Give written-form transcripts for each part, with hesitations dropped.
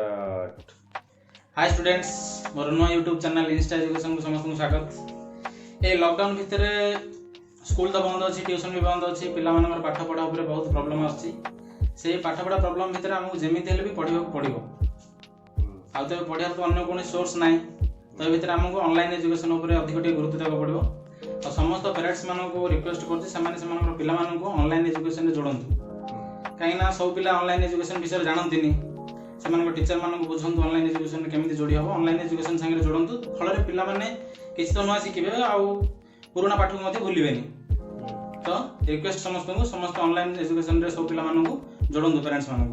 Hi students, मोर नुआ YouTube channel Insta education को समस्त स्वागत। ये लॉकडाउन भितर स्कूल तो बंद अच्छी, ट्यूशन भी बंद अच्छी, पिला पाठ पढ़ा उपर बहुत प्रॉब्लम आसी। से पाठ पढ़ा प्रॉब्लम भितर आमको जमी हेल्ले भी पढ़ा पड़ो। आउ तो पढ़ार तो अन्य कौन सोर्स ना, तो ये भितर आमको ऑनलाइन एजुकेशन उपर अधिक गुरुत्व देवा पड़ो। और समस्त पेरेंट्स मानक रिक्वेस्ट कर पिला ऑनलाइन एजुकेशन में जोड़तु, कहीं सब पिला ऑनलाइन एजुकेशन विषय जानती से टीचर मानक बुझंतु ऑनलाइन एजुकेशन केमिति जोड़ी हम, ऑनलाइन एजुकेशन संगे जोड़तु। फल पिला माने किसी तो नुआ शिखे आउ पुराना पाठ को मते भूलिबेनी। तो रिक्वेस्ट समस्त ऑनलाइन एजुकेशन रे सब पिला मानक जोड़तु पेरेंट्स मानक।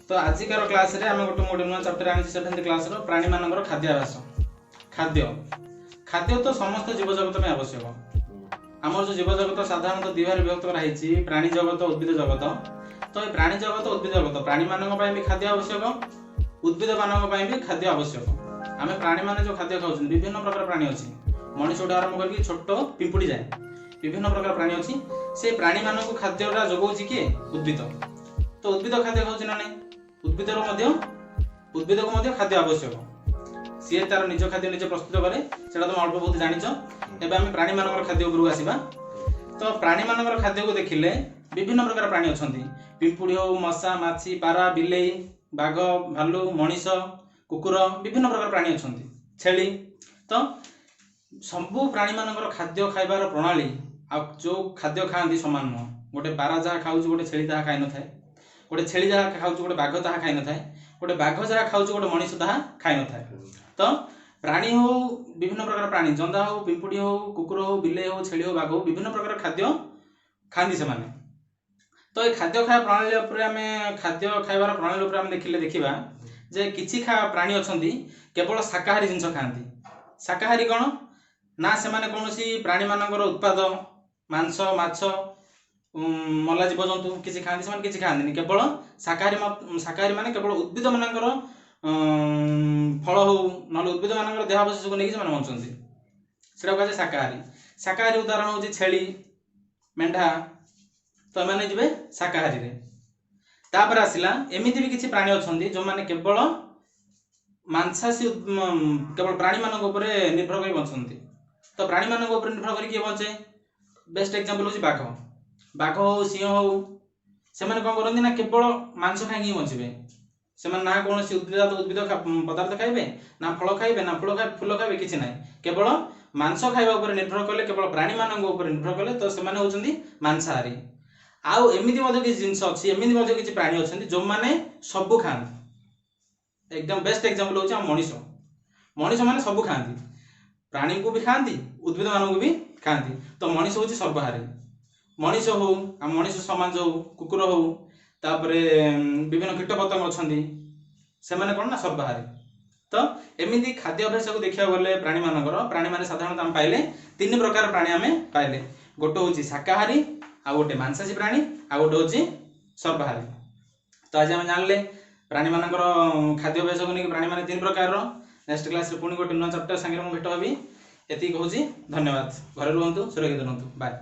तो आजिकार क्लास रे आमे गोटे नुआ चैप्टर आनी 7th क्लास रो प्राणी मानकर खाद्याभ्यास। खाद्य तो समस्त जीव जगत में आवश्यक। आमर जो जीव जगत साधारणतः दिवार विभक्त कराई, प्राणी जगत उद्भिद जगत। तो ये प्राणी जगत उद्भिद जगत प्राणी मानक भी खाद्य आवश्यक, उद्भिद मानक भी खाद्य आवश्यक। आम प्राणी मान जो खाद्य खाऊ विभिन्न प्रकार प्राणी अच्छी, मनुष्य आरंभ करके छोट पिंपुड़ी जाए विभिन्न प्रकार प्राणी अच्छी। से प्राणी मान खाद्य जोगाऊँ किए? उद्भिद। तो उद्भिद खाद्य खाऊ ना नहीं? उद्भिद को खाद्य आवश्यक। सी तार निज खाद्य निजे प्रस्तुत करे, से तुम अल्प बहुत जानिच। एवं आम प्राणी मान खाद्य उपरକୁ आसिबा। तो प्राणी मान खाद्य को देखिले विभिन्न प्रकार प्राणी अच्छा, पिंपुड़ी हो, मशा, माछी, पारा, बिलेई, बाघ, भालू, मनीष, कुकुर, विभिन्न प्रकार प्राणी अच्छा, छेली। तो सबू प्राणी मानकर खाद्य खाइबार प्रणाली आ जो खाद्य खाती सामान नुह। गोटे पारा जहाँ खाऊ गोटे छेली ताहा खाई न थाए, गोटे छेली जहाँ खाऊ गोटे बाघ ताहा खाई न थाए, गोटे बाघ जहाँ खाऊ गोटे मनीष ताहा खाई न थाए। तो प्राणी हो विभिन्न प्रकार प्राणी, जंदा हो, पिंपुड़ी हो, कुकुर हो, बिलेई हो, छेली हो, बाघ हो, विभिन्न प्रकार खाद्य खाती से माने। तो ये खाद्य खाया प्रणाली उपरे आमे खाद्य खाइबार प्रणाली उपरे आमे देखिबा जे किछि प्राणी अछंती केवल शाकाहारी जिंस खाती। शाकाहारी कौन ना, से माने कोनोसी प्राणी मानकर उत्पाद मांस, माछ, मल्ला जीव जंतु किछि खाती, से माने किछि खाती केवल शाकाहारी माने केवल उद्भिद मानकर फल हो न उद्भिद मानकर देहावशेष को लेकिन से बंचती, सेटा कहे शाकाहारी। शाकाहारी उदाहरण होची छेली, मेंढा। तो मैंने जी शाकाहारी रे। तापर आसला एमती भी किसी प्राणी अच्छा जो मैंने केवल मांसाशी केवल प्राणी मान निर्भर कर बचती। तो प्राणी मान निर्भर करके बचे, बेस्ट एग्जांपल होची बाघ। बाघ हो, सिंह हो, से कौन करती ना केवल मांस खाई बचे। से ना कौन उद्भिद पदार्थ खाइबे, ना फल खाइबे, ना फूल खाइबे, किसी ना केवल मांस खाइबा निर्भर कले, केवल प्राणी मान निर्भर कले। तो से होचंती मांसाहारी। आउ एमिति मध्ये किछि जिंस अछि, एमिति मध्ये किछि प्राणी अछंती जो माने सब खांती। एकदम बेस्ट एग्जांपल होछि मनीष। मनीष माने सब खांती, प्राणी को भी खांती, उद्भिद मानक को भी खांती। तो मनीष होछि सर्वहारी। मनीष हो, मनीष समाज हो, कुकुर हो, तापरे विभिन्न कीट पतंग अछंती, से माने कोन ना सर्वहारी। तो एमिति खाद्य अभ्यास को देखिया गले प्राणी माने साधारणतः हम पाइले 3 प्रकार प्राणी आमे पाइले। गोटे होछि शाकाहारी, आ गोटे मांसाशी प्राणी, आ गोटे होछि सर्वहारी। तो आज हम जानले प्राणी मानकर खाद्य अभ्यास को लेकिन प्राणी माने 3 प्रकार रो। नेक्स्ट क्लास रे पुणी गोटे नुआ चैप्टर संगे मु भेट होबी। एति कहूछि धन्यवाद। घरे रुहंतु, सुरक्षित रहंतु। बाय।